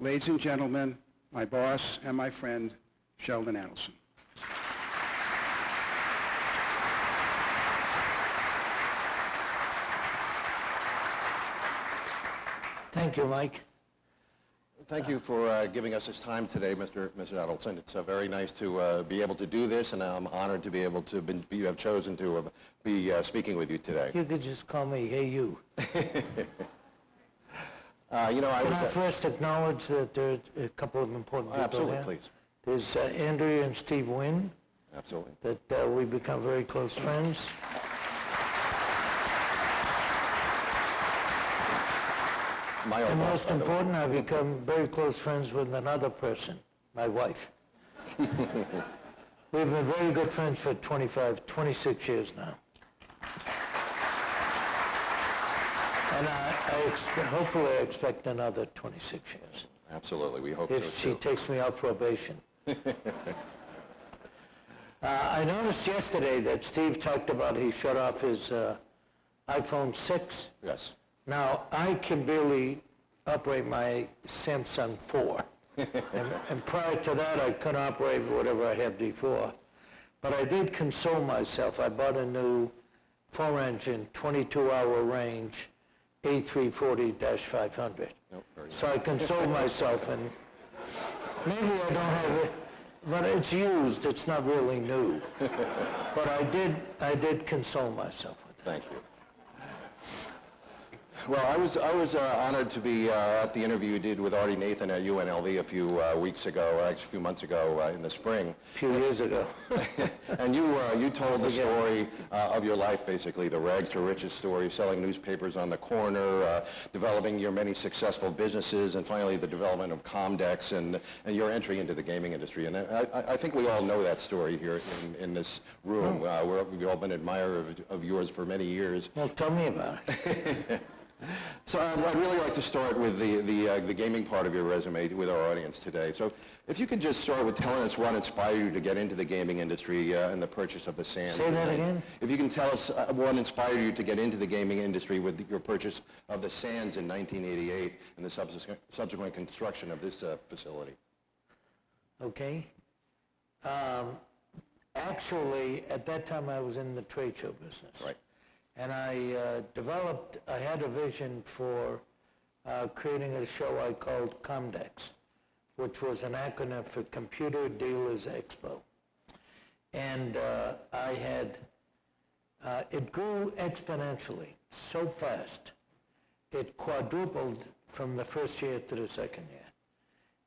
Ladies and gentlemen, my boss and my friend, Sheldon Adelson. Thank you, Mike. Thank you for giving us this time today, Mr. Adelson. It's very nice to be able to do this, and I'm honored to be able to have chosen to be speaking with you today. You could just call me Hey You. Can I first acknowledge that there are a couple of important people absolutely, here? please. There's Andrea and Steve Wynn, Absolutely. that we've become very close friends. My own And boss, most by the way. important, I've become very close friends with another person, my wife. We've been very good friends for 26 years now. And hopefully I expect another 26 years. Absolutely, we hope If so she too. takes me off probation. I noticed yesterday that Steve talked about he shut off his iPhone 6. Yes. Now, I can barely operate my Samsung 4. and prior to that, I couldn't operate whatever I had before. But I did console myself. I bought a new 4-engine, 22-hour range A340-500. So I consoled myself, and maybe I don't have it, but it's used. It's not really new. But I did console myself with that. Thank you. Well, I was honored to be at the interview you did with Artie Nathan at UNLV a few weeks ago, or actually a few months ago in the spring. A few years ago. And you told the story of your life, basically, the rags to riches story, selling newspapers on the corner, developing your many successful businesses, and finally the development of Comdex and your entry into the gaming industry. And I think we all know that story here in this room. We've all been admirers of yours for many years. Well, tell me about it. So I'd really like to start with the gaming part of your resume with our audience today. So if you could just start with telling us what inspired you to get into the gaming industry and the purchase of the Sands. Say that again? If you can tell us what inspired you to get into the gaming industry with your purchase of the Sands in 1988 and the subsequent construction of this facility. Okay. Actually, at that time I was in the trade show business. Right. And I had a vision for creating a show I called Comdex, which was an acronym for Computer Dealers Expo. And it grew exponentially so fast, it quadrupled from the first year to the second year.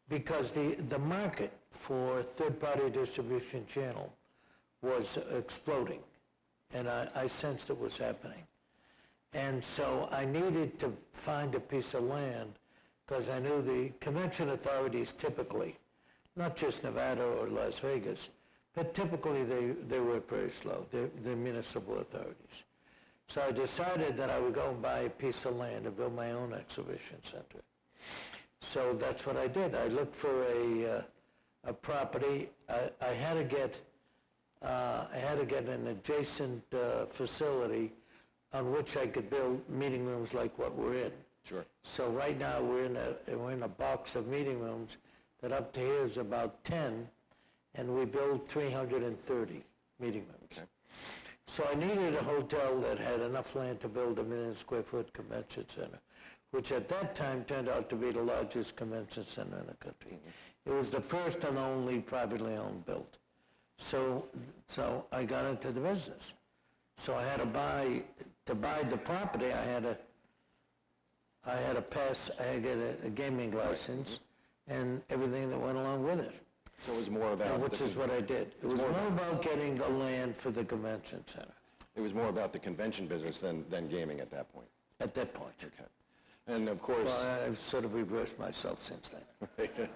Because the market for third-party distribution channel was exploding. And I sensed it was happening. And so I needed to find a piece of land because I knew the convention authorities typically, not just Nevada or Las Vegas, but typically they work very slow. They're municipal authorities. So I decided that I would go and buy a piece of land and build my own exhibition center. So that's what I did. I looked for a property. I had to get an adjacent facility on which I could build meeting rooms like what we're in. Sure. So right now we're in a box of meeting rooms that up to here is about 10, and we build 330 meeting rooms. Okay. So I needed a hotel that had enough land to build a 1 million square foot convention center, which at that time turned out to be the largest convention center in the country. Mm-hmm. It was the first and only privately owned built. So I got into the business. So I had to buy the property. I had to get a gaming license and everything that went along with it. So it was more about... Which is what I did. It was more about getting the land for the convention center. It was more about the convention business than gaming at that point. At that point. Okay. And of course... Well, I've sort of reversed myself since then.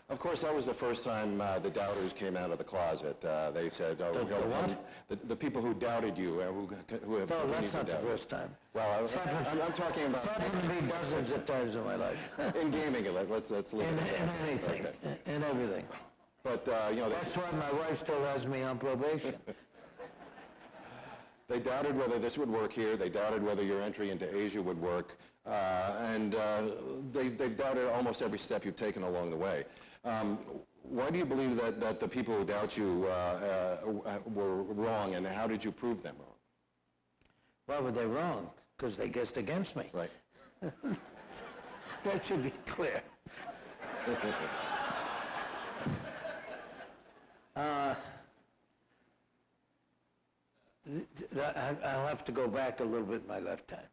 Of course, that was the first time the doubters came out of the closet. They said, "Oh, the people who doubted you, who have." No, that's not the first time. Well, I'm talking about. It's happened to me dozens of times in my life. In gaming, let's leave it. In anything, Okay. in everything. But that's why my wife still has me on probation. They doubted whether this would work here. They doubted whether your entry into Asia would work. And they've doubted almost every step you've taken along the way. Why do you believe that the people who doubt you were wrong, and how did you prove them wrong? Why were they wrong? Because they guessed against me. Right. That should be clear. I'll have to go back a little bit in my lifetime.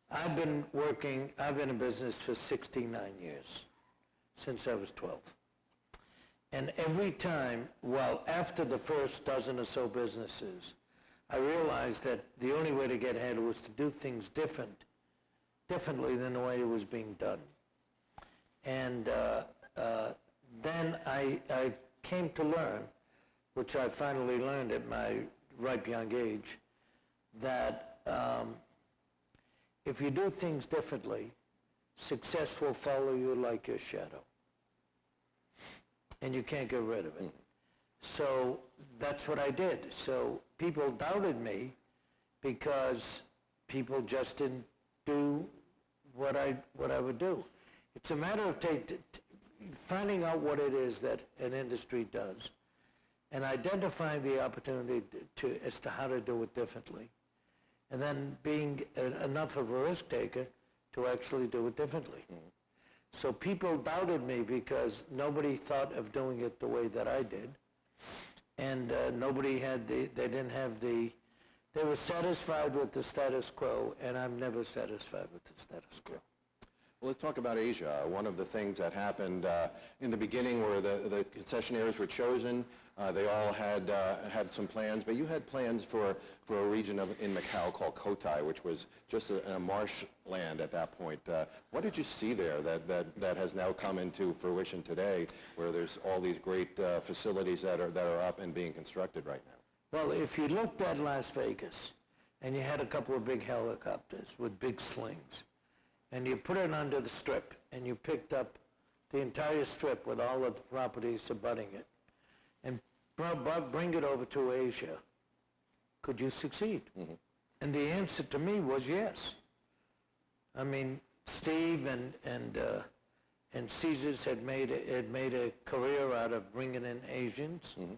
I've been in business for 69 years, since I was 12. And every time, well, after the first dozen or so businesses, I realized that the only way to get ahead was to do things differently than the way it was being done. And then I came to learn, which I finally learned at my ripe young age, that if you do things differently, success will follow you like your shadow. And you can't get rid of it. So that's what I did. So people doubted me because people just didn't do what I would do. It's a matter of finding out what it is that an industry does and identifying the opportunity as to how to do it differently, and then being enough of a risk taker to actually do it differently. So people doubted me because nobody thought of doing it the way that I did, and they were satisfied with the status quo, and I'm never satisfied with the status quo. Well, let's talk about Asia. One of the things that happened in the beginning where the concessionaires were chosen, they all had some plans, but you had plans for a region in Macau called Cotai, which was just a marshland at that point. What did you see there that has now come into fruition today, where there's all these great facilities that are up and being constructed right now? Well, if you looked at Las Vegas, and you had a couple of big helicopters with big slings, and you put it under the strip, and you picked up the entire strip with all of the properties abutting it, and bring it over to Asia, could you succeed? Mm-hmm. And the answer to me was yes. I mean, Steve and Caesars had made a career out of bringing in Asians, mm-hmm.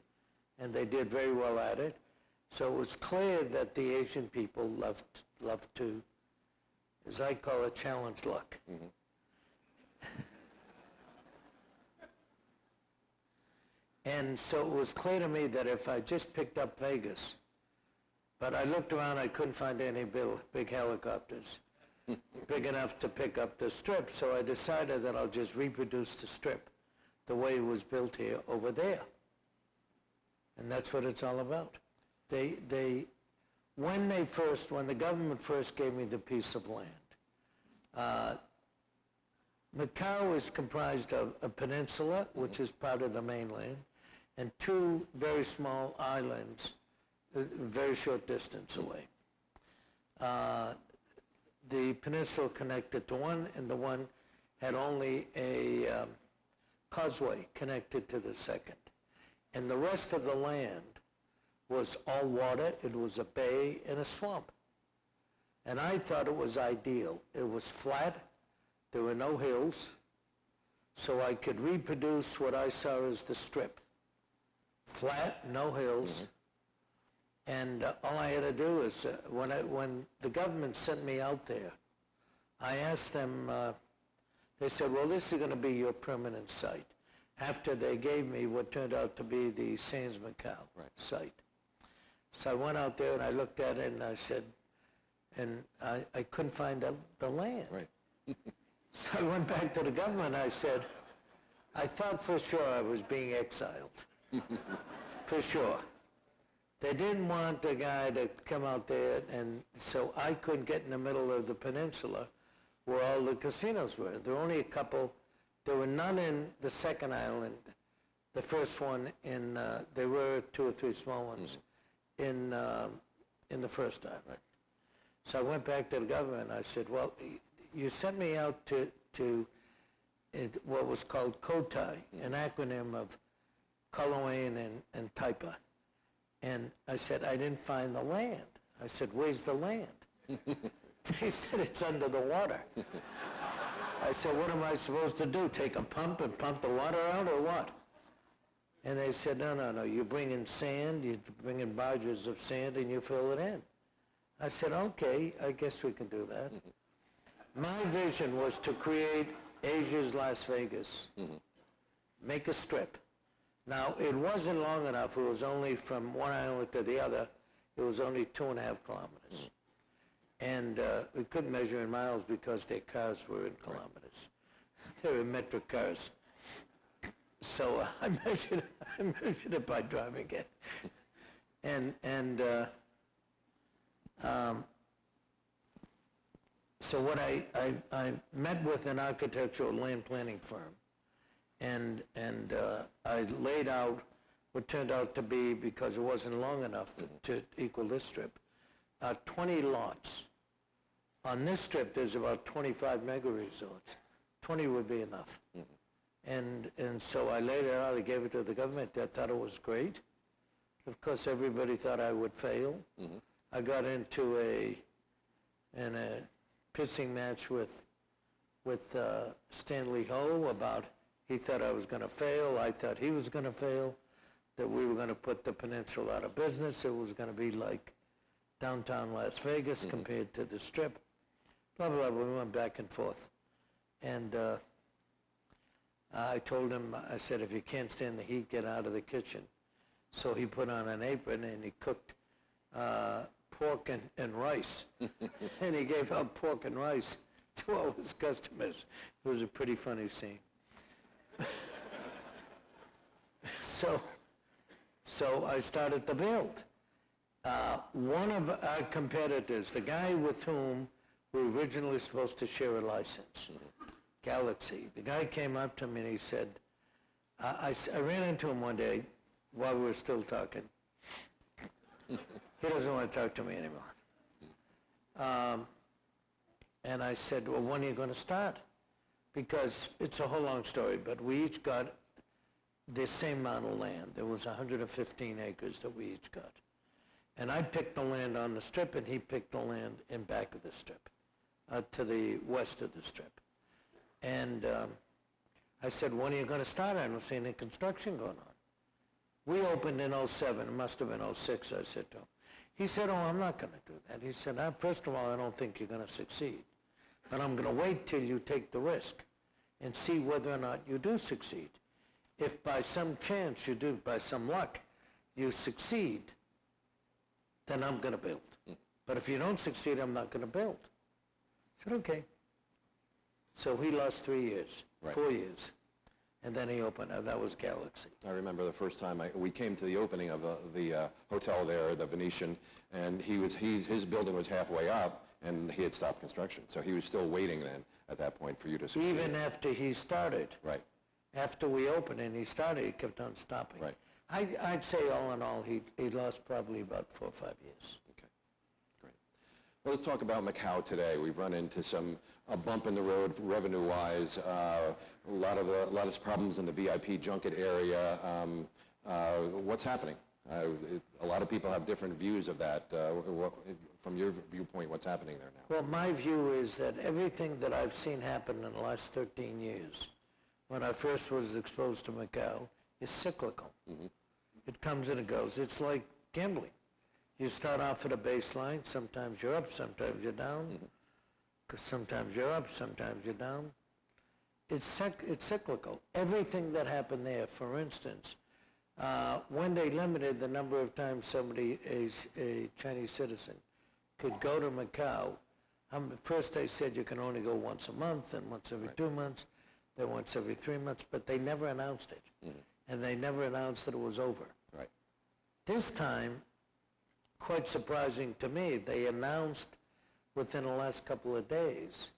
and they did very well at it. So it was clear that the Asian people loved to, as I call it, challenge luck. Mm-hmm. And so it was clear to me that if I just picked up Vegas, but I looked around, I couldn't find any big helicopters big enough to pick up the strip, so I decided that I'll just reproduce the strip the way it was built here over there. And that's what it's all about. When the government first gave me the piece of land, Macau is comprised of a peninsula, which is part of the mainland, and two very small islands, a very short distance away. The peninsula connected to one, and the one had only a causeway connected to the second. And the rest of the land was all water. It was a bay and a swamp. And I thought it was ideal. It was flat. There were no hills. So I could reproduce what I saw as the strip. Flat, no hills. Mm-hmm. And all I had to do is, when the government sent me out there, I asked them, they said, well, this is going to be your permanent site, after they gave me what turned out to be the Sands Macau site. So I went out there and I looked at it and I said, and I couldn't find the land. Right. So I went back to the government and I said, I thought for sure I was being exiled, for sure. They didn't want a guy to come out there, and so I couldn't get in the middle of the peninsula where all the casinos were. There were only a couple. There were none in the second island. The first one there were two or three small ones in the first island. So I went back to the government and I said, well, you sent me out to what was called Cotai, an acronym of Coleraine and Taipa. And I said, I didn't find the land. I said, where's the land? They said, it's under the water. I said, what am I supposed to do? Take a pump and pump the water out or what? And they said, no, you bring in sand, you bring in barges of sand and you fill it in. I said, okay, I guess we can do that. My vision was to create Asia's Las Vegas, make a strip. Now, it wasn't long enough. It was only from one island to the other. It was only 2.5 kilometers. And we couldn't measure in miles because their cars were in kilometers. They were metric cars. So I measured it by driving it. So what I met with an architectural land planning firm, and I laid out what turned out to be, because it wasn't long enough to equal this strip, 20 lots. On this strip, there's about 25 mega resorts. 20 would be enough. And so I laid it out, I gave it to the government. They thought it was great. Of course, everybody thought I would fail. I got into a pissing match with Stanley Ho about, he thought I was going to fail, I thought he was going to fail, that we were going to put the peninsula out of business. It was going to be like downtown Las Vegas compared to the Strip. Blah, blah, blah. We went back and forth. And I told him, I said, if you can't stand the heat, get out of the kitchen. So he put on an apron and he cooked pork and rice. And he gave out pork and rice to all his customers. It was a pretty funny scene. So I started to build. One of our competitors, the guy with whom we were originally supposed to share a license, Galaxy, the guy came up to me and he said, I ran into him one day while we were still talking. He doesn't want to talk to me anymore. And I said, well, when are you going to start? Because it's a whole long story, but we each got the same amount of land. There was 115 acres that we each got. And I picked the land on the Strip, and he picked the land in back of the Strip, to the west of the Strip. And I said, when are you going to start? I don't see any construction going on. We opened in 07. It must have been 06, I said to him. He said, oh, I'm not going to do that. He said, first of all, I don't think you're going to succeed. But I'm going to wait till you take the risk and see whether or not you do succeed. If by some chance you do, by some luck, you succeed, then I'm going to build. But if you don't succeed, I'm not going to build. I said, okay. So he lost 3 years, 4 years. And then he opened, that was Galaxy. I remember the first time we came to the opening of the hotel there, the Venetian, and his building was halfway up, and he had stopped construction. So he was still waiting then, at that point, for you to succeed. Even after he started. Right. After we opened and he started, he kept on stopping. Right. I'd say all in all, he lost probably about 4 or 5 years. Okay, great. Well, let's talk about Macau today. We've run into a bump in the road revenue-wise, a lot of problems in the VIP junket area. What's happening? A lot of people have different views of that. From your viewpoint, what's happening there now? Well, my view is that everything that I've seen happen in the last 13 years, when I first was exposed to Macau, is cyclical. It comes and it goes. It's like gambling. You start off at a baseline. Sometimes you're up, sometimes you're down. Because sometimes you're up, sometimes you're down. It's cyclical. Everything that happened there, for instance, when they limited the number of times somebody, a Chinese citizen, could go to Macau, first they said you can only go once a month, and once every 2 months, then once every 3 months, but they never announced it. And they never announced that it was over. Right. This time, quite surprising to me, they announced within the last couple of days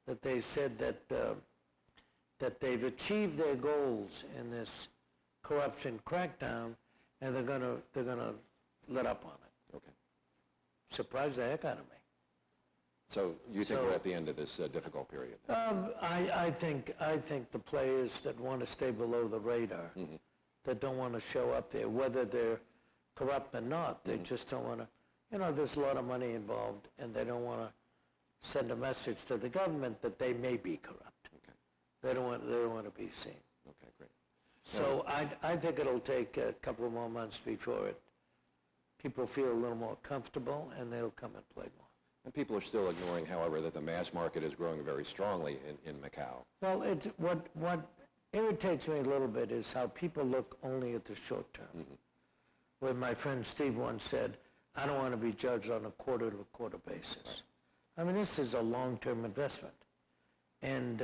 that they said that they've achieved their goals in this corruption crackdown, and they're gonna let up on it. Okay. Surprised the heck out of me. So you think we're at the end of this difficult period? I think the players that want to stay below the radar, that don't want to show up there, whether they're corrupt or not, they just don't want to. there's a lot of money involved, and they don't want to send a message to the government that they may be corrupt. Okay. They don't want to be seen. Okay, great. So I think it'll take a couple of more months before people feel a little more comfortable, and they'll come and play more. And people are still ignoring, however, that the mass market is growing very strongly in Macau. Well, what irritates me a little bit is how people look only at the short term. Mm-hmm. Where my friend Steve once said, I don't want to be judged on a quarter-to-quarter basis. I mean, this is a long-term investment. And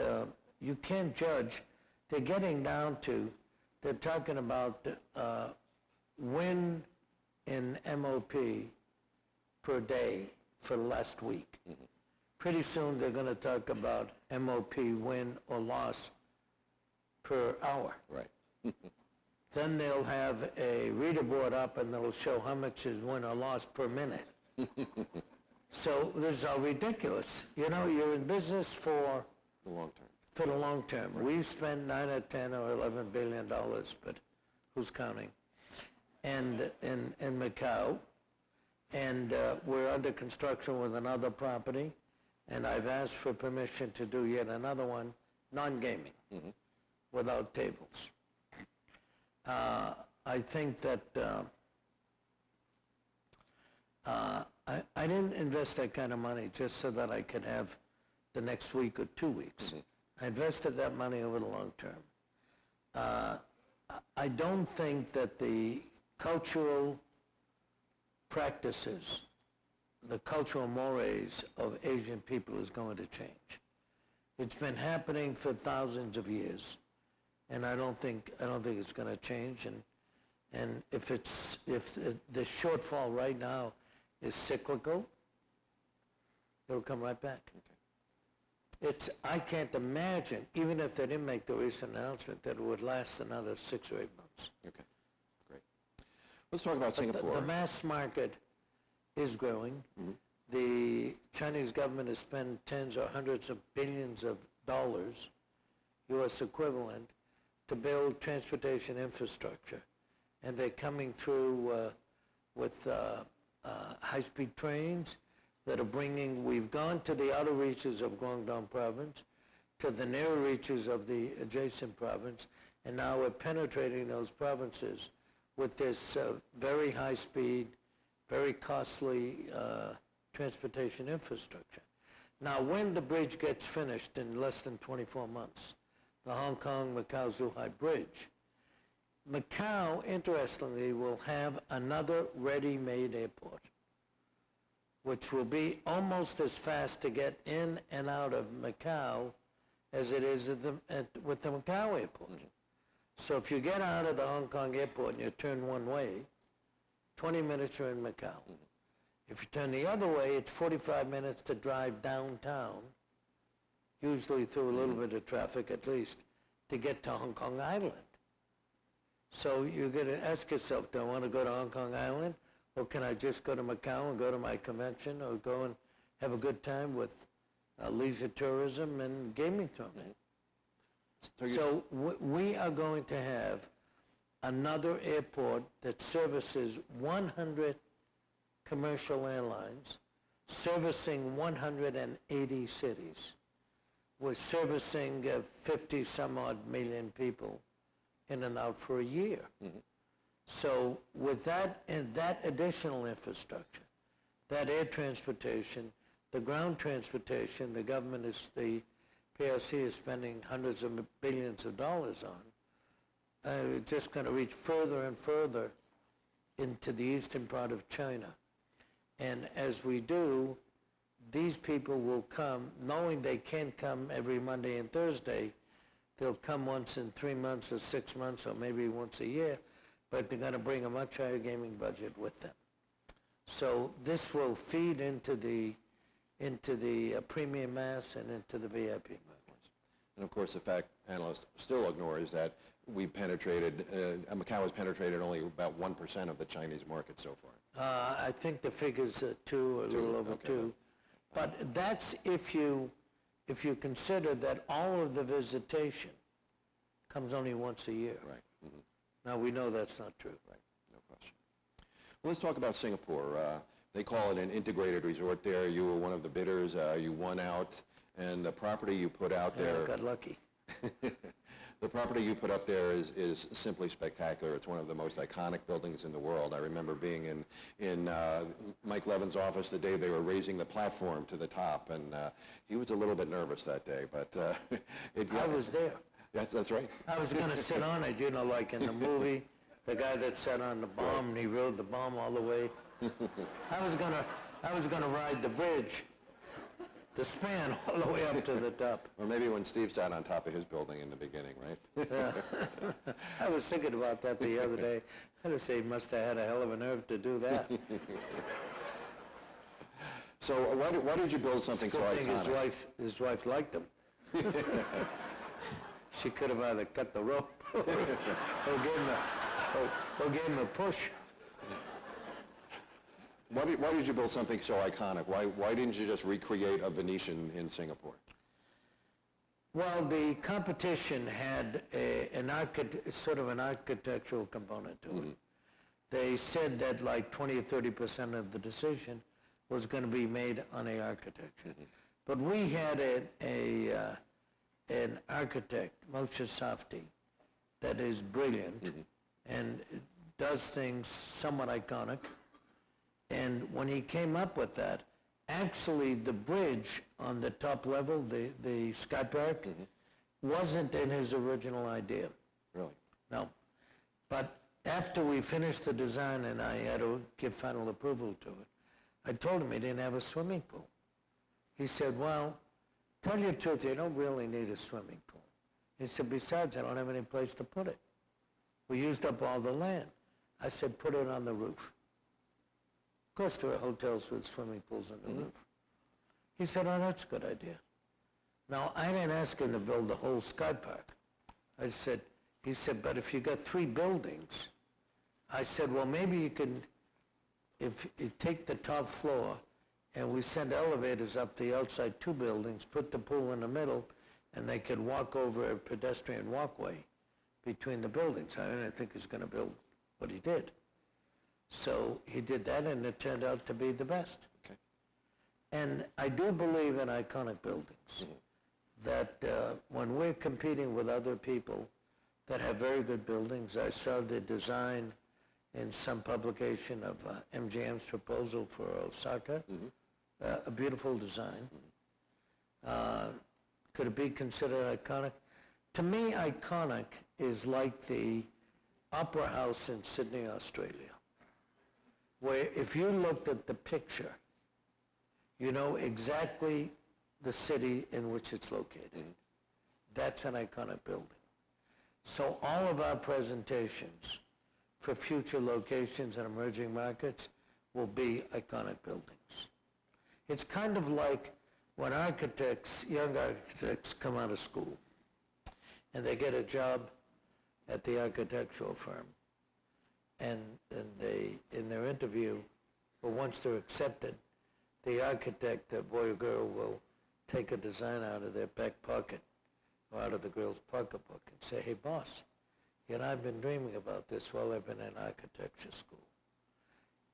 you can't judge. They're getting down to, they're talking about win in MOP per day for last week. Mm-hmm. Pretty soon they're going to talk about MOP win or loss per hour. Right. Then they'll have a reader board up and they'll show how much is win or loss per minute. So this is all ridiculous. You're in business for The long term. for the long term. Right. We've spent 9 or 10 or 11 billion dollars, but who's counting? And in Macau, and we're under construction with another property, and I've asked for permission to do yet another one, non-gaming, without tables. I think that I didn't invest that kind of money just so that I could have the next week or 2 weeks. I invested that money over the long term. I don't think that the cultural practices, the cultural mores of Asian people is going to change. It's been happening for thousands of years, and I don't think it's going to change. And if the shortfall right now is cyclical, it'll come right back. Okay. I can't imagine, even if they didn't make the recent announcement, that it would last another 6 or 8 months. Okay, great. Let's talk about Singapore. The mass market is growing. The Chinese government has spent tens or hundreds of billions of dollars, U.S. equivalent, to build transportation infrastructure. And they're coming through with high-speed trains that are we've gone to the outer reaches of Guangdong province, to the nearer reaches of the adjacent province, and now we're penetrating those provinces with this very high-speed, very costly transportation infrastructure. Now, when the bridge gets finished in less than 24 months, the Hong Kong-Macau-Zhuhai Bridge, Macau, interestingly, will have another ready-made airport, which will be almost as fast to get in and out of Macau as it is with the Macau airport. So if you get out of the Hong Kong airport and you turn one way, 20 minutes you're in Macau. If you turn the other way, it's 45 minutes to drive downtown, usually through a little bit of traffic at least, to get to Hong Kong Island. So you're going to ask yourself, do I want to go to Hong Kong Island, or can I just go to Macau and go to my convention, or go and have a good time with leisure tourism and gaming tournament? So we are going to have another airport that services 100 commercial airlines, servicing 180 cities. We're servicing 50 some odd million people in and out for a year. So with that and that additional infrastructure, that air transportation, the ground transportation, the PRC is spending hundreds of billions of dollars on, it's just going to reach further and further into the eastern part of China. And as we do, these people will come, knowing they can't come every Monday and Thursday. They'll come once in 3 months or 6 months or maybe once a year, but they're going to bring a much higher gaming budget with them. So this will feed into the premium mass and into the VIP markets. And of course, the fact analysts still ignore is that Macau has penetrated only about 1% of the Chinese market so far. I think the figure's 2 or a little over 2. But that's if you consider that all of the visitation comes only once a year. Right. Now, we know that's not true. Right, no question. Well, let's talk about Singapore. they call it an integrated resort there. You were one of the bidders. You won out, and the property you put out there. I got lucky. The property you put up there is simply spectacular. It's one of the most iconic buildings in the world. I remember being in Mike Levin's office the day they were raising the platform to the top, and he was a little bit nervous that day, but I was there. That's right. I was going to sit on it, you know, like in the movie, the guy that sat on the bomb and he rode the bomb all the way. I was going to ride the bridge, the span all the way up to the top. Or maybe when Steve sat on top of his building in the beginning, right? Yeah. I was thinking about that the other day. I had to say, he must have had a hell of a nerve to do that. So why did you build something so Good thing iconic? his wife liked him. She could have either cut the rope or gave him a push. Why did you build something so iconic? Why didn't you just recreate a Venetian in Singapore? Well, the competition had sort of an architectural component to it. They said that like 20 or 30% of the decision was going to be made on the architecture. But we had an architect, Moshe Safdie, that is brilliant and does things somewhat iconic. And when he came up with that, actually the bridge on the top level, the Sky Park, wasn't in his original idea. Really? No. But after we finished the design and I had to give final approval to it, I told him he didn't have a swimming pool. He said, well, tell you the truth, you don't really need a swimming pool. He said, besides, I don't have any place to put it. We used up all the land. I said, put it on the roof. Of course, there are hotels with swimming pools on the roof. He said, oh, that's a good idea. Now, I didn't ask him to build the whole Sky Park. He said, but if you got 3 buildings, I said, well, maybe you can, if you take the top floor and we send elevators up the outside 2 buildings, put the pool in the middle, and they could walk over a pedestrian walkway between the buildings. I didn't think he was going to build what he did. So he did that, and it turned out to be the best. Okay. And I do believe in iconic buildings, that when we're competing with other people that have very good buildings, I saw the design in some publication of MGM's proposal for Osaka, a beautiful design. Could it be considered iconic? To me, iconic is like the Opera House in Sydney, Australia, where if you looked at the picture, you know exactly the city in which it's located. That's an iconic building. So all of our presentations for future locations and emerging markets will be iconic buildings. It's kind of like when architects, young architects come out of school and they get a job at the architectural firm, and they, in their interview, or once they're accepted, the architect, the boy or girl, will take a design out of their back pocket or out of the girl's pocketbook and say, hey, boss, you know, I've been dreaming about this while I've been in architecture school.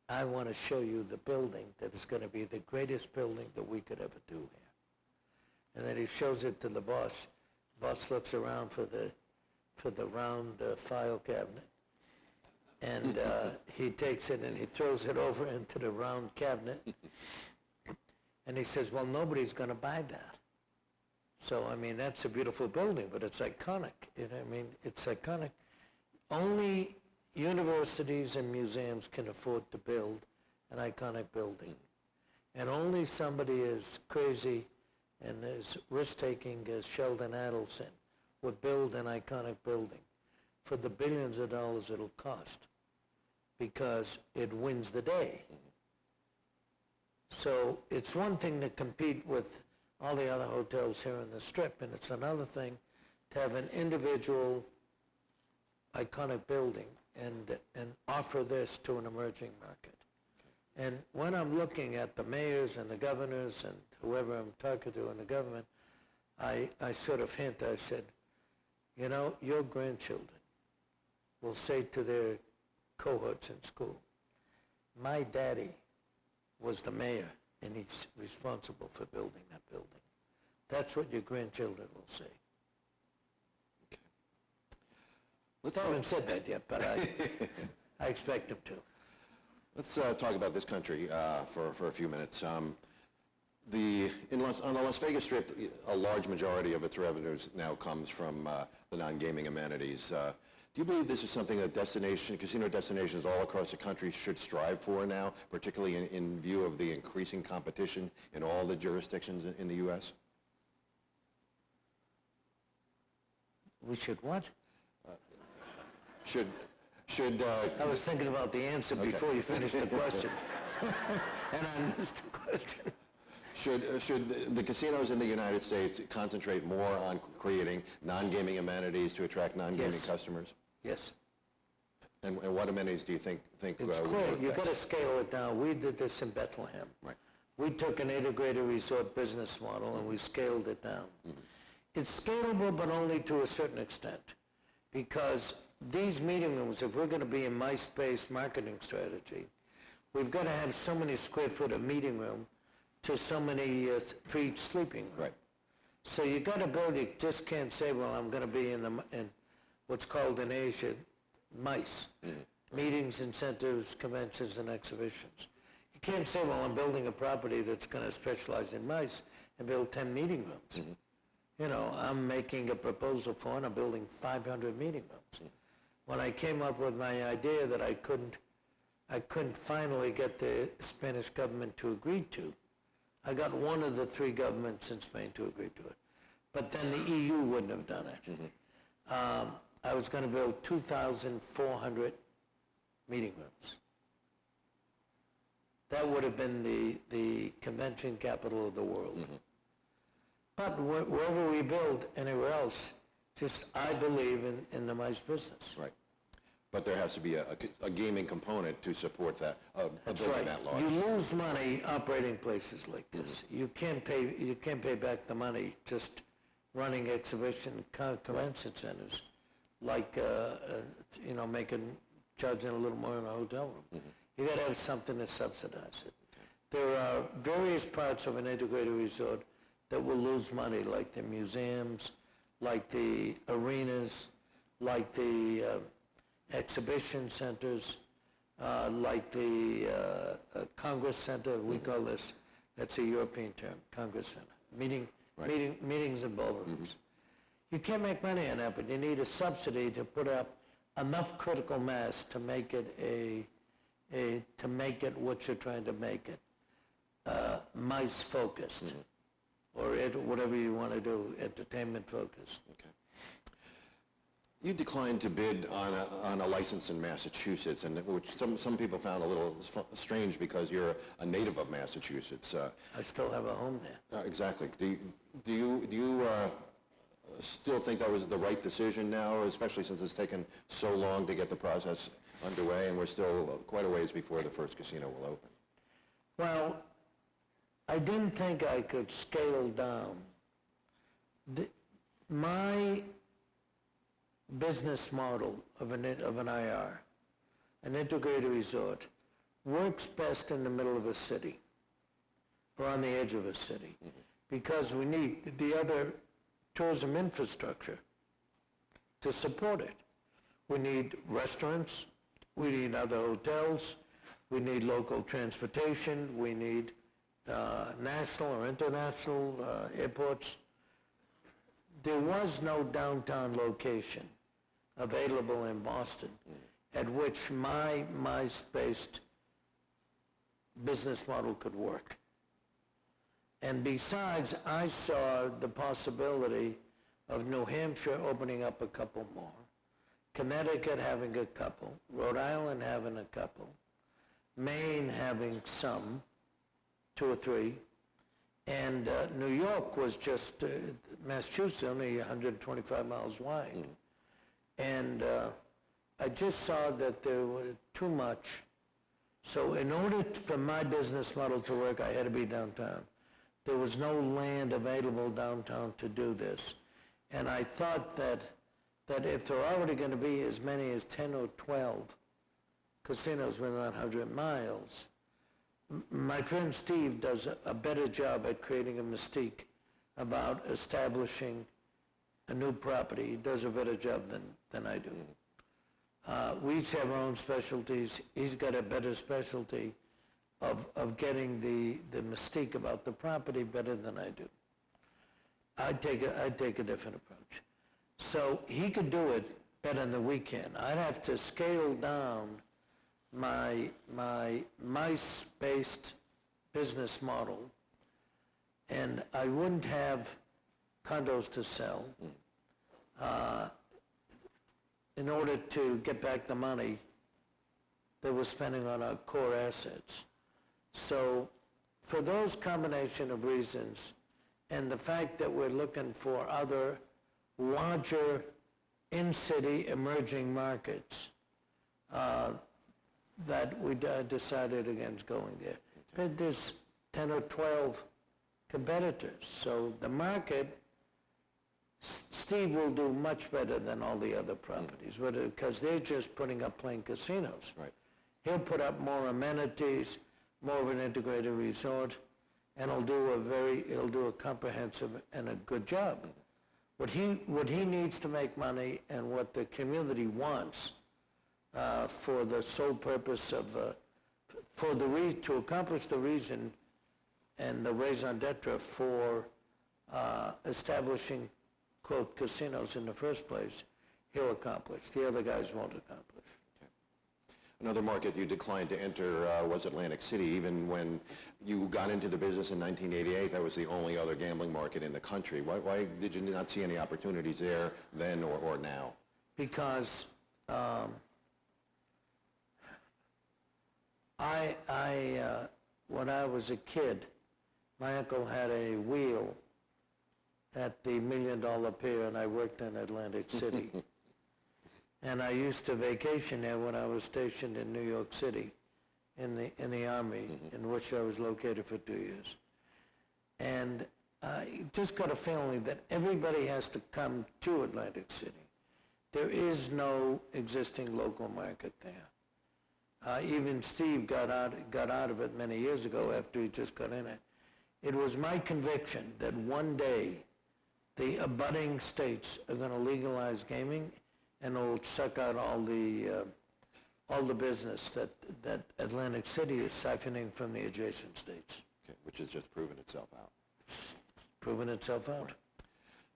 I want to show you the building that is going to be the greatest building that we could ever do here. And then he shows it to the boss. Boss looks around for the round file cabinet. And he takes it and he throws it over into the round cabinet. And he says, well, nobody's going to buy that. So, I mean, that's a beautiful building, but it's iconic. It's iconic. Only universities and museums can afford to build an iconic building. And only somebody as crazy and as risk-taking as Sheldon Adelson would build an iconic building for the billions of dollars it'll cost, because it wins the day. So it's one thing to compete with all the other hotels here in the Strip, and it's another thing to have an individual iconic building and offer this to an emerging market. And when I'm looking at the mayors and the governors and whoever I'm talking to in the government, I sort of hint, I said, you know, your grandchildren will say to their cohorts in school, my daddy was the mayor, and he's responsible for building that building. That's what your grandchildren will say. Let's I haven't said that yet, but I expect them to. Let's talk about this country for a few minutes. On the Las Vegas Strip, a large majority of its revenues now comes from the non-gaming amenities. Do you believe this is something that casino destinations all across the country should strive for now, particularly in view of the increasing competition in all the jurisdictions in the U.S.? We should what? Should I was thinking about the answer before you finished the question. And I missed the question. Should the casinos in the United States concentrate more on creating non-gaming amenities to attract non-gaming Yes. customers? Yes. And what amenities do you think It's would clear. work You've got best? to scale it down. We did this in Bethlehem. Right. We took an integrated resort business model and we scaled it down. It's scalable, but only to a certain extent, because these meeting rooms, if we're going to be in MICE-based marketing strategy, we've got to have so many square foot of meeting room to so many for each sleeping room. Right. So you got to build. You just can't say, well, I'm going to be in what's called in Asia, MICE, meetings, incentives, conventions, and exhibitions. You can't say, well, I'm building a property that's going to specialize in MICE and build 10 meeting rooms. You know, I'm making a proposal for, and I'm building 500 meeting rooms. When I came up with my idea that I couldn't finally get the Spanish government to agree to, I got one of the three governments in Spain to agree to it. But then the EU wouldn't have done it. I was going to build 2,400 meeting rooms. That would have been the convention capital of the world. But wherever we build, anywhere else, just I believe in the MICE business. Right. But there has to be a gaming component to support that, That's building right. that large. You lose money operating places like this. You can't pay back the money just running exhibition convention centers, like charging a little more in a hotel room. You got to have something to subsidize it. There are various parts of an integrated resort that will lose money, like the museums, like the arenas, like the exhibition centers, like the Congress Center. We call this, that's a European term, Congress Center. Meetings and ballrooms. You can't make money on that, but you need a subsidy to put up enough critical mass to make it to make it what you're trying to make it, MICE focused, or whatever you want to do, entertainment focused. Okay. You declined to bid on a license in Massachusetts, and which some people found a little strange because you're a native of Massachusetts. I still have a home there. Exactly. Do you still think that was the right decision now, especially since it's taken so long to get the process underway, and we're still quite a ways before the first casino will open? Well, I didn't think I could scale down. My business model of an IR, an integrated resort, works best in the middle of a city or on the edge of a city, because we need the other tourism infrastructure to support it. We need restaurants, we need other hotels, we need local transportation, we need national or international airports. There was no downtown location available in Boston at which my MICE-based business model could work. And besides, I saw the possibility of New Hampshire opening up a couple more, Connecticut having a couple, Rhode Island having a couple, Maine having some, 2 or 3, and New York was just, Massachusetts, only 125 miles wide. And I just saw that there was too much. So in order for my business model to work, I had to be downtown. There was no land available downtown to do this. And I thought that if there are already going to be as many as 10 or 12 casinos within 100 miles, my friend Steve does a better job at creating a mystique about establishing a new property. He does a better job than I do. We each have our own specialties. He's got a better specialty of getting the mystique about the property better than I do. I'd take a different approach. So he could do it better than we can. I'd have to scale down my mice-based business model, and I wouldn't have condos to sell in order to get back the money that we're spending on our core assets. So for those combination of reasons, and the fact that we're looking for other larger in-city emerging markets, that we decided against going there. But there's 10 or 12 competitors. So the market, Steve will do much better than all the other properties, because they're just putting up plain casinos. Right. He'll put up more amenities, more of an integrated resort, and he'll do a comprehensive and a good job. What he needs to make money, and what the community wants, for the sole purpose of, to accomplish the reason and the raison d'etre for establishing, quote, casinos in the first place, he'll accomplish. The other guys won't accomplish. Okay. Another market you declined to enter was Atlantic City. Even when you got into the business in 1988, that was the only other gambling market in the country. Why did you not see any opportunities there then or now? Because when I was a kid, my uncle had a wheel at the $1 Million Pier, and I worked in Atlantic City. And I used to vacation there when I was stationed in New York City in the Army, in which I was located for 2 years. And I just got a feeling that everybody has to come to Atlantic City. There is no existing local market there. Even Steve got out of it many years ago after he just got in it. It was my conviction that one day the abutting states are going to legalize gaming, and it'll suck out all the business that Atlantic City is siphoning from the adjacent states. Okay, which has just proven itself out. Proven itself out.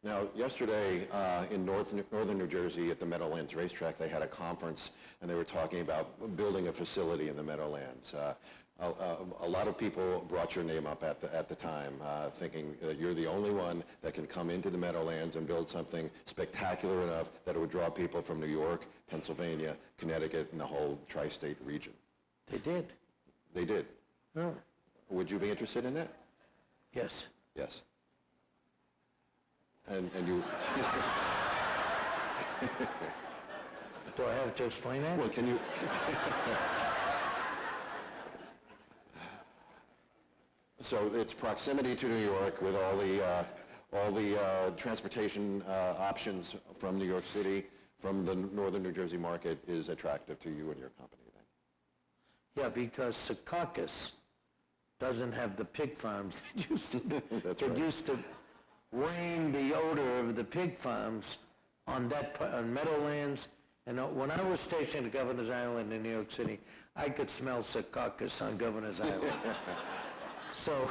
Now, yesterday in northern New Jersey at the Meadowlands racetrack, they had a conference, and they were talking about building a facility in the Meadowlands. A lot of people brought your name up at the time, thinking that you're the only one that can come into the Meadowlands and build something spectacular enough that it would draw people from New York, Pennsylvania, Connecticut, and the whole tri-state region. They did. They did. Oh. Would you be interested in that? Yes. Yes. And you... Do I have to explain that? Well, can you... So it's proximity to New York with all the transportation options from New York City, from the northern New Jersey market is attractive to you and your company then? Yeah, because Secaucus doesn't have the pig farms that used to. That's that right. used to rain the odor of the pig farms on Meadowlands. And when I was stationed at Governor's Island in New York City, I could smell Secaucus on Governor's Island. So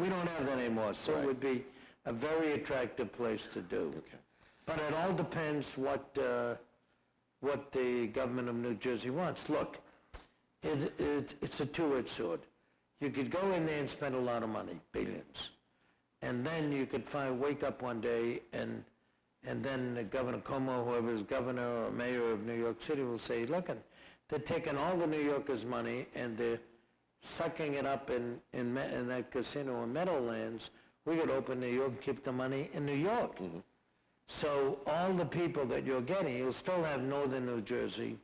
we don't have that anymore. So Right. it would be a very attractive place to do. Okay. But it all depends what the government of New Jersey wants. Look, it's a two-edged sword. You could go in there and spend a lot of money, billions, and then you could wake up one day and then Governor Cuomo, whoever is governor or mayor of New York City, will say, look, they're taking all the New Yorkers' money and they're sucking it up in that casino in Meadowlands. We could open New York and keep the money in New York. Mm-hmm. So all the people that you're getting, you'll still have northern New Jersey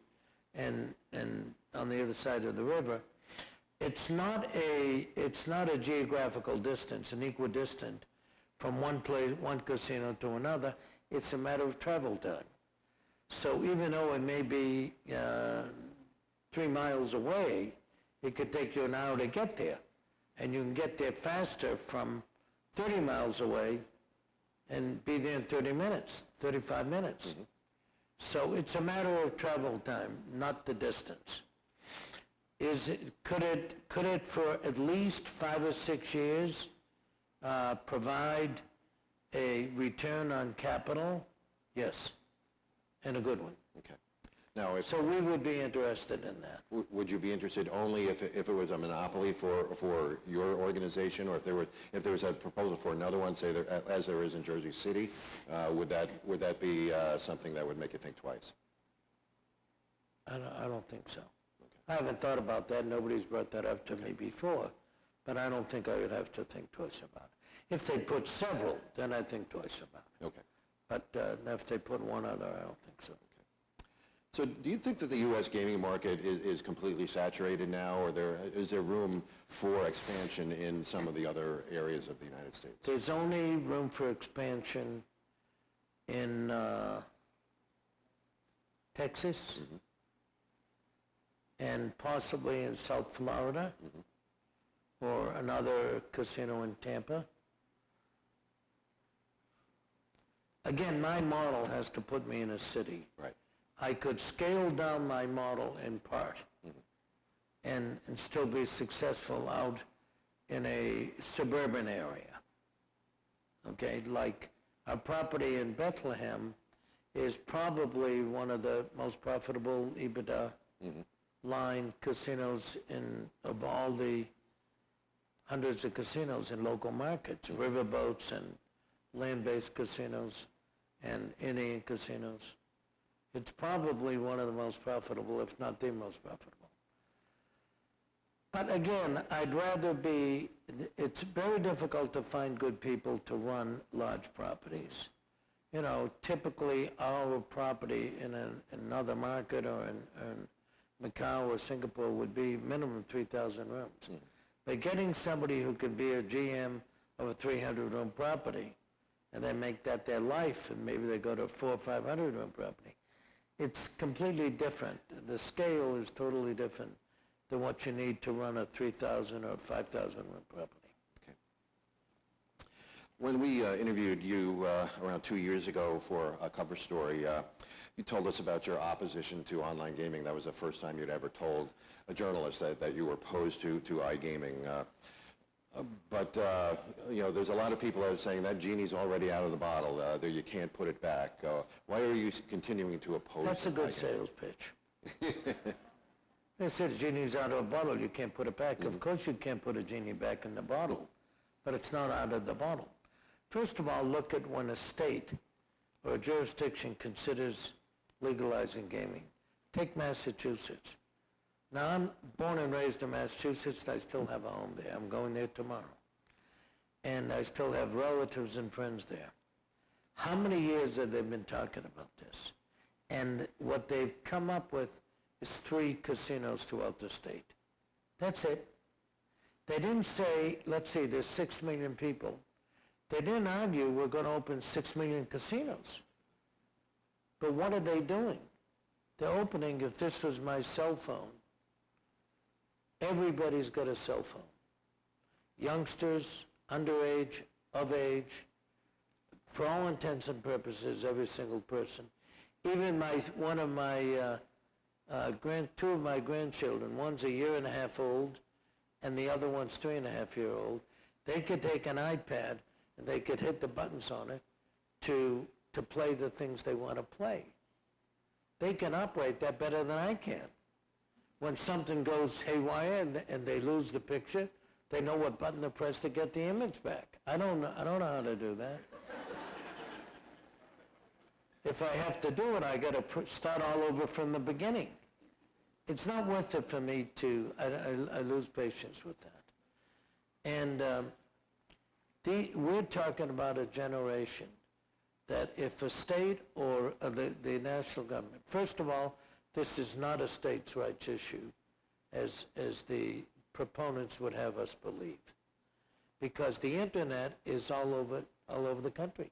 and on the other side of the river. It's not a geographical distance, an equidistant from one casino to another. It's a matter of travel time. So even though it may be 3 miles away, It could take you an hour to get there, and you can get there faster from 30 miles away and be there in 30 minutes, 35 minutes. So it's a matter of travel time, not the distance. Could it for at least 5 or 6 years provide a return on capital? Yes, and a good one. Okay. Now, So we would be interested in that. would you be interested only if it was a monopoly for your organization, or if there was a proposal for another one, say as there is in Jersey City, would that be something that would make you think twice? I don't think so. I haven't thought about that. Nobody's brought that up to me before, but I don't think I would have to think twice about it. If they put several, then I think twice about it. Okay. But if they put one other, I don't think so. So do you think that the U.S. gaming market is completely saturated now, or is there room for expansion in some of the other areas of the United States? There's only room for expansion in Texas and possibly in South Florida or another casino in Tampa. Again, my model has to put me in a city. Right. I could scale down my model in part and still be successful out in a suburban area. Okay, like our property in Bethlehem is probably one of the most profitable EBITDA line casinos of all the hundreds of casinos in local markets, riverboats and land-based casinos and Indian casinos. It's probably one of the most profitable, if not the most profitable. But again, it's very difficult to find good people to run large properties. You know, typically our property in another market or in Macau or Singapore would be minimum 3,000 rooms. But getting somebody who could be a GM of a 300-room property and they make that their life, and maybe they go to a 400 or 500-room property, it's completely different. The scale is totally different than what you need to run a 3,000 or 5,000-room property. Okay. When we interviewed you around 2 years ago for a cover story, you told us about your opposition to online gaming. That was the first time you'd ever told a journalist that you were opposed to iGaming. But there's a lot of people that are saying that genie's already out of the bottle. You can't put it back. Why are you continuing to oppose That's a good iGaming? sales pitch. They said the genie's out of a bottle, you can't put it back. Of course you can't put a genie back in the bottle, but it's not out of the bottle. First of all, look at when a state or a jurisdiction considers legalizing gaming. Take Massachusetts. Now, I'm born and raised in Massachusetts. I still have a home there. I'm going there tomorrow. And I still have relatives and friends there. How many years have they been talking about this? And what they've come up with is 3 casinos throughout the state. That's it. They didn't say, let's see, there's 6 million people. They didn't argue we're going to open 6 million casinos. But what are they doing? They're opening, if this was my cell phone, everybody's got a cell phone. Youngsters, underage, of age, for all intents and purposes, every single person. Even two of my grandchildren, one's 1.5 years old and the other one's 3.5 years old, they could take an iPad and they could hit the buttons on it to play the things they want to play. They can operate that better than I can. When something goes haywire and they lose the picture, they know what button to press to get the image back. I don't know how to do that. If I have to do it, I got to start all over from the beginning. It's not worth it for me I lose patience with that. And we're talking about a generation that if a state or the national government, first of all, this is not a states' rights issue, as the proponents would have us believe, because the internet is all over the country.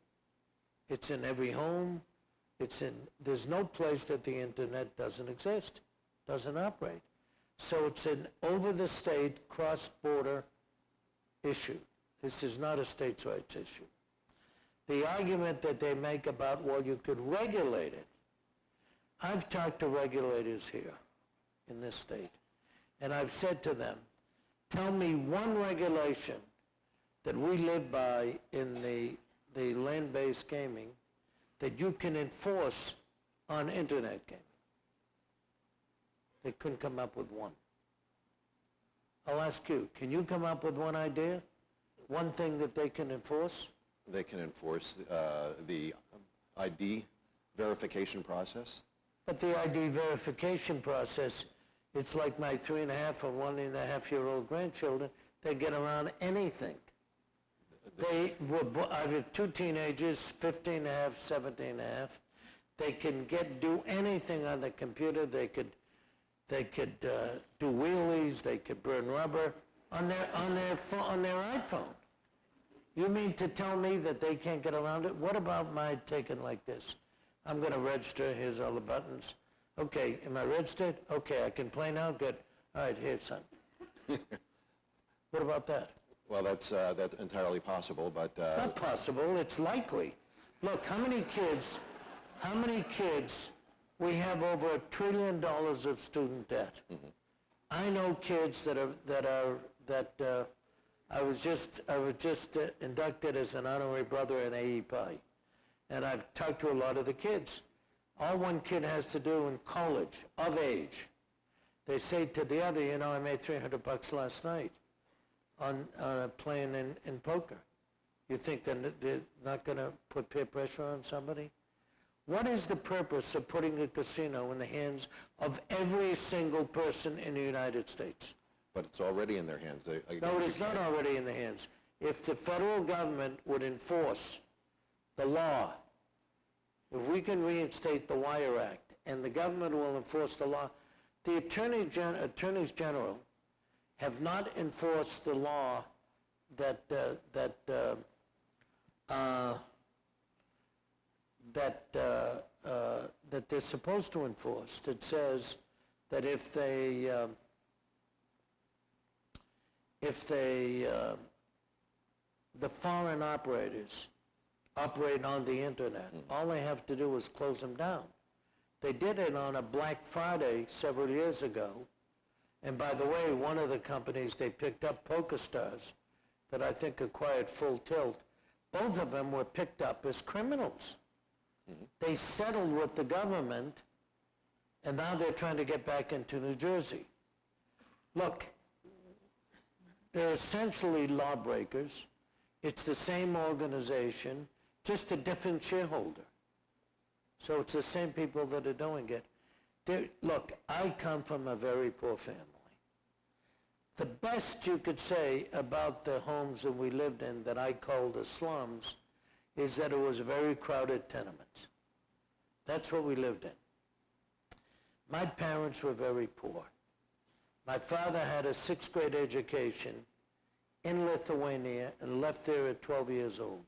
It's in every home. There's no place that the internet doesn't exist, doesn't operate. So it's an over-the-state, cross-border issue. This is not a states' rights issue. The argument that they make about, well, you could regulate it. I've talked to regulators here in this state, and I've said to them, tell me one regulation that we live by in the land-based gaming that you can enforce on internet gaming. They couldn't come up with one. I'll ask you, can you come up with one idea? One thing that they can enforce? They can enforce the ID verification process. But the ID verification process, it's like my 3.5 or 1.5-year-old grandchildren, they get around anything. I have 2 teenagers, 15.5, 17.5. They can do anything on the computer. They could do wheelies. They could burn rubber on their iPhone. You mean to tell me that they can't get around it? What about my taking like this? I'm going to register. Here's all the buttons. Okay, am I registered? Okay, I can play now. Good. All right, here, son. What about that? Well, that's entirely possible, but... Not possible, it's likely. Look, how many kids, we have over $1 trillion of student debt. Mm-hmm. I know kids I was just inducted as an honorary brother in AEPI, and I've talked to a lot of the kids. All one kid has to do in college, of age, they say to the other, you know, I made $300 last night on playing in poker. You think that they're not going to put peer pressure on somebody? What is the purpose of putting a casino in the hands of every single person in the United States? But it's already in their hands. No, it is not already in the hands. If the federal government would enforce the law, if we can reinstate the Wire Act, and the government will enforce the law, the attorneys general have not enforced the law that they're supposed to enforce. That says that if the foreign operators operate on the internet, all they have to do is close them down. They did it on a Black Friday several years ago. And by the way, one of the companies they picked up, PokerStars, that I think acquired Full Tilt, both of them were picked up as criminals. Mm-hmm. They settled with the government, and now they're trying to get back into New Jersey. Look, they're essentially lawbreakers. It's the same organization, just a different shareholder. So it's the same people that are doing it. Look, I come from a very poor family. The best you could say about the homes that we lived in that I called the slums is that it was a very crowded tenement. That's what we lived in. My parents were very poor. My father had a 6th grade education in Lithuania and left there at 12 years old.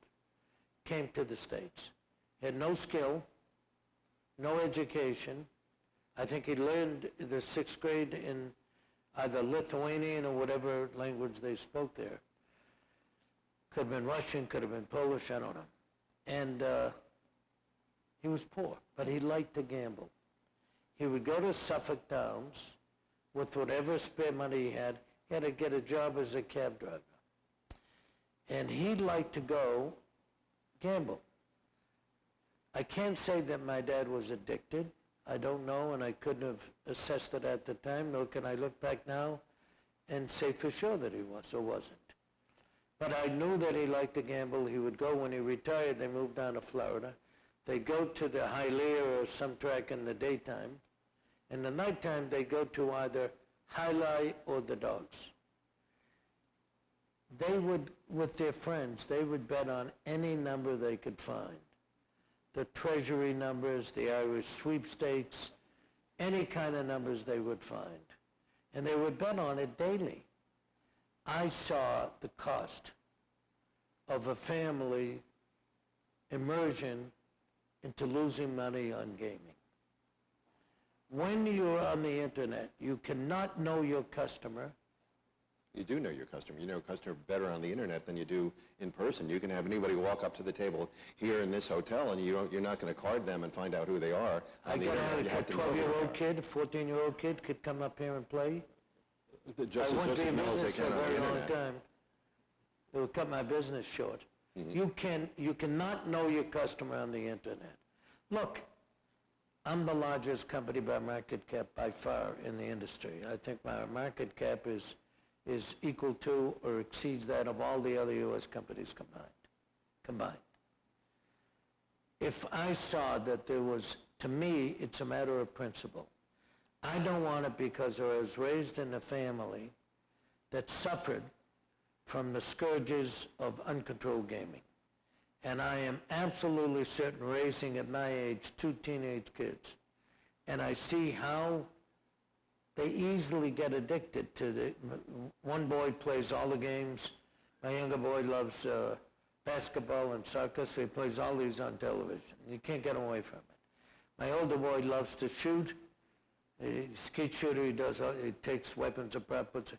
Came to the States. Had no skill, no education. I think he learned the 6th grade in either Lithuanian or whatever language they spoke there. Could have been Russian, could have been Polish, I don't know. And he was poor, but he liked to gamble. He would go to Suffolk Downs with whatever spare money he had. He had to get a job as a cab driver. And he'd like to go gamble. I can't say that my dad was addicted. I don't know, and I couldn't have assessed it at the time, nor can I look back now and say for sure that he was or wasn't. But I knew that he liked to gamble. He would go when he retired. They moved down to Florida. They'd go to the Hialeah or some track in the daytime. In the nighttime, they'd go to either Hialeah or the Dogs. They would, with their friends, they would bet on any number they could find. The treasury numbers, the Irish sweepstakes, any kind of numbers they would find. And they would bet on it daily. I saw the cost of a family immersion into losing money on gaming. When you're on the internet, you cannot know your customer. You do know your customer. You know your customer better on the internet than you do in person. You can have anybody walk up to the table here in this hotel, and you're not going to card them and find out who they are on the internet. You A have to know who they 12-year-old are. kid, a 14-year-old kid could come up here and play. Just I wouldn't as be in well as they business for can a on the very long internet. time. It would cut my business short. You cannot know your customer on the internet. Look, I'm the largest company by market cap by far in the industry. I think my market cap is equal to or exceeds that of all the other U.S. companies combined. If I saw that there was, to me, it's a matter of principle. I don't want it because I was raised in a family that suffered from the scourges of uncontrolled gaming. And I am absolutely certain, raising at my age 2 teenage kids, and I see how they easily get addicted to the, one boy plays all the games, my younger boy loves basketball and soccer, so he plays all these on television. You can't get away from it. My older boy loves to shoot. He's a skeet shooter, he takes weapons apart,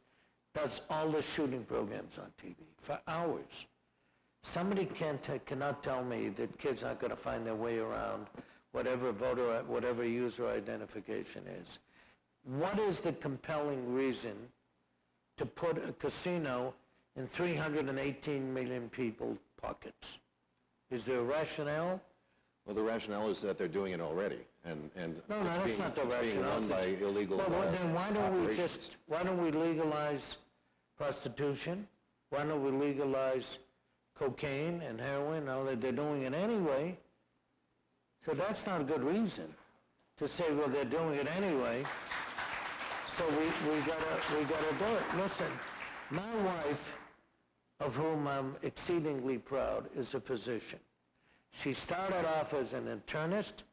does all the shooting programs on TV for hours. Somebody cannot tell me that kids aren't going to find their way around whatever user identification is. What is the compelling reason to put a casino in 318 million people's pockets? Is there a rationale? Well, the rationale is that they're doing it already, and No, that's not the it's being rationale. run by illegal Well, then operations. why don't we legalize prostitution? Why don't we legalize cocaine and heroin? Now that they're doing it anyway. So that's not a good reason to say, well, they're doing it anyway, so we gotta do it. Listen, my wife, of whom I'm exceedingly proud, is a physician. She started off as an internist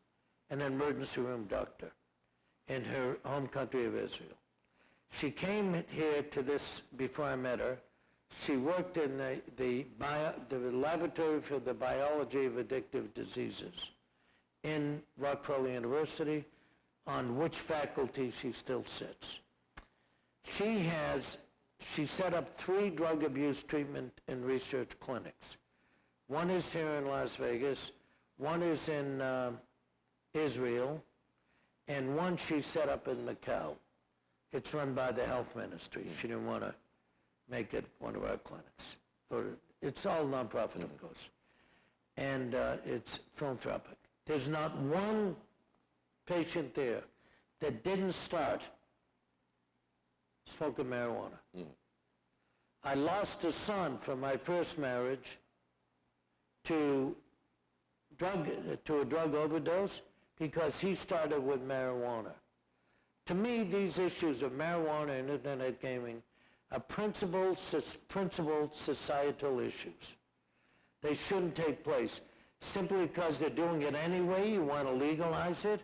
and an emergency room doctor in her home country of Israel. She came here to this before I met her. She worked in the laboratory for the biology of addictive diseases in Rockefeller University, on which faculty she still sits. She set up 3 drug abuse treatment and research clinics. One is here in Las Vegas, one is in Israel, and one she set up in Macau. It's run by the health ministry. She didn't want to make it one of our clinics. It's all nonprofit, of course. And it's philanthropic. There's not one patient there that didn't start smoking marijuana. I lost a son from my first marriage to a drug overdose because he started with marijuana. To me, these issues of marijuana and internet gaming are principled societal issues. They shouldn't take place. Simply because they're doing it anyway, you want to legalize it?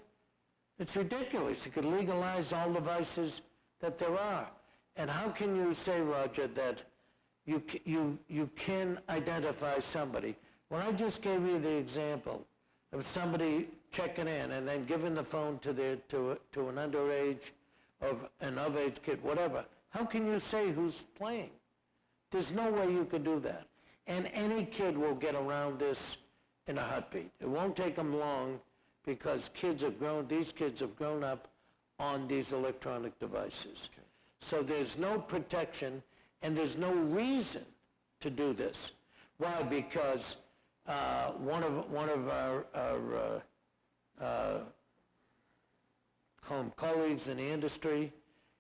It's ridiculous. You could legalize all the vices that there are. And how can you say, Roger, that you can identify somebody? When I just gave you the example of somebody checking in and then giving the phone to an underage or an of-age kid, whatever, how can you say who's playing? There's no way you could do that. And any kid will get around this in a heartbeat. It won't take them long because these kids have grown up on these electronic devices. Okay. So there's no protection and there's no reason to do this. Why? Because one of our colleagues in the industry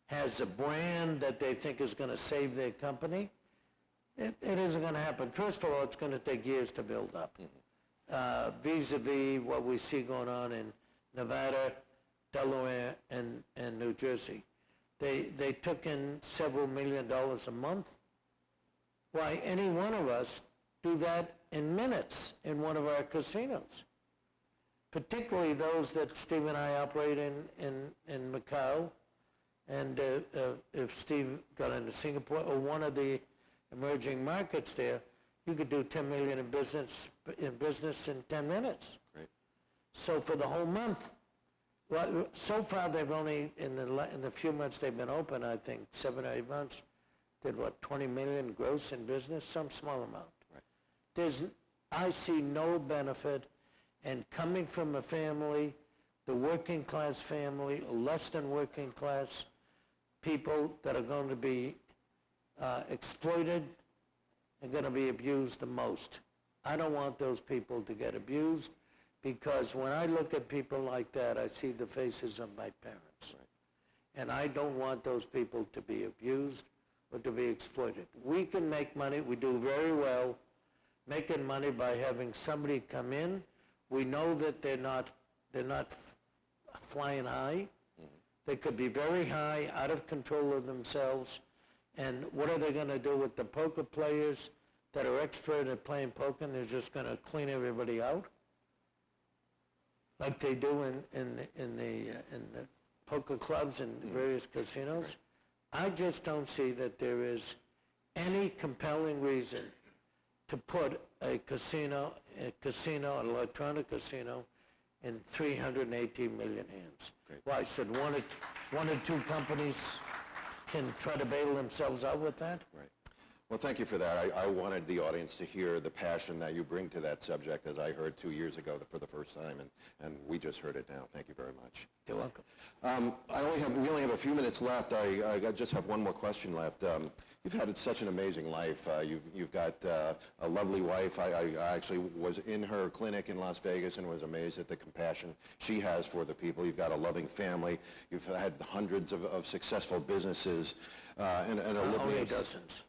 has a brand that they think is going to save their company. It isn't going to happen. First of all, it's going to take years to build up. Vis-a-vis what we see going on in Nevada, Delaware, and New Jersey. They took in several $1 million a month. Why, any one of us do that in minutes in one of our casinos, particularly those that Steve and I operate in Macau, and if Steve got into Singapore or one of the emerging markets there, you could do $10 million in business in 10 minutes. Great. So for the whole month, Well, so far they've only, in the few months they've been open, I think 7 or 8 months, did what, 20 million gross in business, some small amount. Right. I see no benefit, and coming from a family, the working class family, less than working class people that are going to be exploited and going to be abused the most. I don't want those people to get abused, because when I look at people like that, I see the faces of my parents. Right. And I don't want those people to be abused or to be exploited. We can make money, we do very well making money by having somebody come in. We know that they're not flying high. They could be very high, out of control of themselves. And what are they going to do with the poker players that are expert at playing poker, and they're just going to clean everybody out, like they do in the poker clubs and various casinos? I just don't see that there is any compelling reason to put a casino, an electronic casino, in 318 million hands. Great. Why, should one or two companies can try to bail themselves out with that? Right. Well, thank you for that. I wanted the audience to hear the passion that you bring to that subject, as I heard 2 years ago for the first time, and we just heard it now. Thank you very much. You're welcome. We only have a few minutes left. I just have one more question left. You've had such an amazing life. You've got a lovely wife. I actually was in her clinic in Las Vegas and was amazed at the compassion she has for the people. You've got a loving family. You've had hundreds of successful businesses and a litany Only of dozens.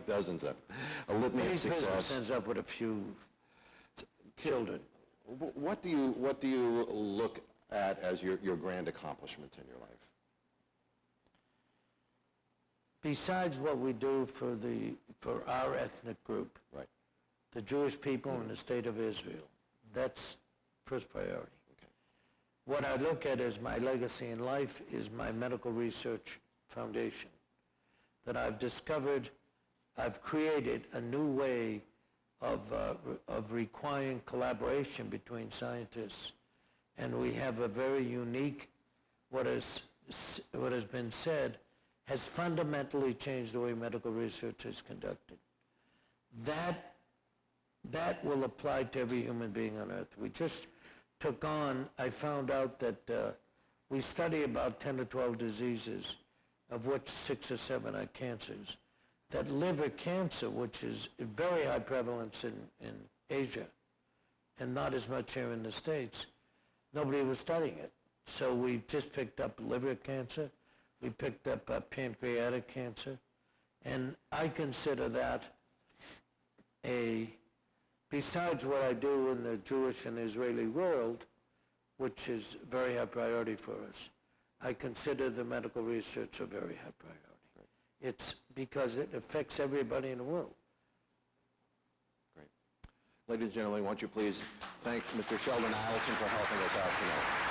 dozens of a litany of Each business success. ends up with a few children. What do you look at as your grand accomplishments in your life? Besides what we do for our ethnic group, Right. the Jewish people in the state of Israel, that's first priority. Okay. What I look at as my legacy in life is my medical research foundation, that I've created a new way of requiring collaboration between scientists. And we have a very unique, what has been said, has fundamentally changed the way medical research is conducted. That will apply to every human being on earth. We just took on, I found out that we study about 10 to 12 diseases, of which 6 or 7 are cancers. That liver cancer, which is a very high prevalence in Asia, and not as much here in the States, nobody was studying it. So we just picked up liver cancer, we picked up pancreatic cancer, and I consider that besides what I do in the Jewish and Israeli world, which is very high priority for us, I consider the medical research a very high priority. Right. It's because it affects everybody in the world. Great. Ladies and gentlemen, won't you please thank Mr. Sheldon Adelson for helping us out tonight.